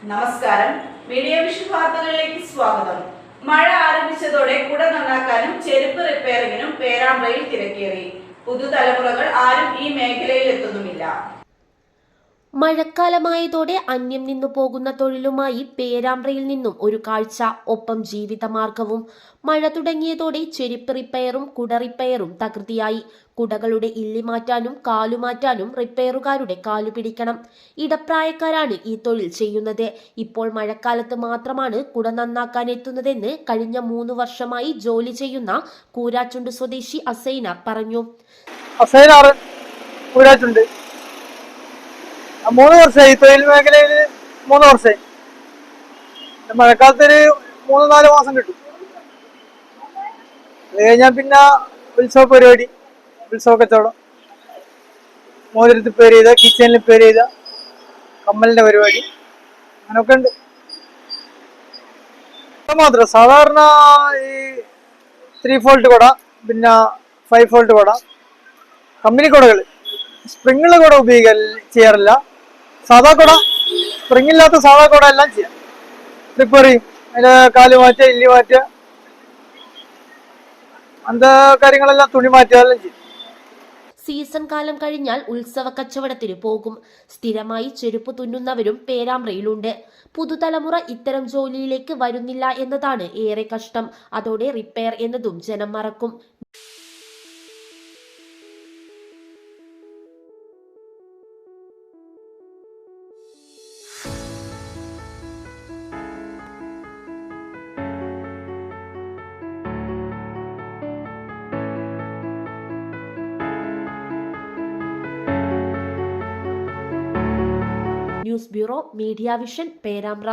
നമസ്കാരം. Media vision വാർത്തകളിലേക്ക് സ്വാഗതം. മഴ ആരംഭിച്ചതോടെ കുട നന്നാക്കാനും ചെരുപ്പ് റിപ്പയറിംഗിനും പേരാമ്പ്രയിൽ തിരക്കേറി. പുതുതലമുറകൾ ആരും ഈ മേഖലയിൽ എത്തുന്നുമില്ല. മഴക്കാലമായതോടെ അന്യം നിന്നു പോകുന്ന തൊഴിലുമായി പേരാമ്പ്രയിൽ നിന്നും ഒരു കാഴ്ച, ഒപ്പം ജീവിതമാർഗവും. മഴ തുടങ്ങിയതോടെ ചെരുപ്പ് റിപ്പയറും കുട റിപ്പയറും തകൃതിയായി. കുടകളുടെ ഇല്ലി മാറ്റാനും കാലുമാറ്റാനും റിപ്പയറുകാരുടെ കാലു പിടിക്കണം. ഇടപ്രായക്കാരാണ് ഈ തൊഴിൽ ചെയ്യുന്നത്. ഇപ്പോൾ മഴക്കാലത്ത് മാത്രമാണ് കുട നന്നാക്കാൻ എത്തുന്നതെന്ന് കഴിഞ്ഞ 3 വർഷമായി ജോലി ചെയ്യുന്ന കൂരാച്ചുണ്ട് സ്വദേശി അസൈനാർ പറഞ്ഞു. 3 വർഷമായി തൊഴിൽ മേഖലയിൽ. 3 വർഷമായി. മഴക്കാലത്തൊരു 3-4 മാസം കിട്ടും. അത് കഴിഞ്ഞാൽ പിന്നെ ഉത്സവ പരിപാടി, ഉത്സവ കച്ചവടം, മോതിരത്തിൽ പേര് ചെയ്ത, കിച്ചണിൽ പേര് ചെയ്ത, കമ്മലിന്റെ പരിപാടി, അങ്ങനൊക്കെ ഉണ്ട്. മാത്രം സാധാരണ ഈ 3 ഫോൾട്ട് കുട, പിന്നെ 5 ഫോൾട്ട് കുട, കമ്പനി കുടകൾ, സ്പ്രിങ്ങുള്ള കുട ചെയ്യാറില്ല. സാധാ കുട, സ്പ്രിങ് ഇല്ലാത്ത സാധാ കുട എല്ലാം ചെയ്യാം. റിപ്പയർ ചെയ്യും. അതിന്റെ കാല് മാറ്റുക, ഇല്ലി മാറ്റുക, അങ്ങനത്തെ കാര്യങ്ങളെല്ലാം, തുണി മാറ്റുക എല്ലാം ചെയ്യും. സീസൺ കാലം കഴിഞ്ഞാൽ ഉത്സവ കച്ചവടത്തിന് പോകും. സ്ഥിരമായി ചെരുപ്പ് തുന്നുന്നവരും പേരാമ്പ്രയിലുണ്ട്. പുതുതലമുറ ഇത്തരം ജോലിയിലേക്ക് വരുന്നില്ല എന്നതാണ് ഏറെ കഷ്ടം. അതോടെ റിപ്പയർ എന്നതും ജനം മറക്കും. News bureau, media vision, Perambra.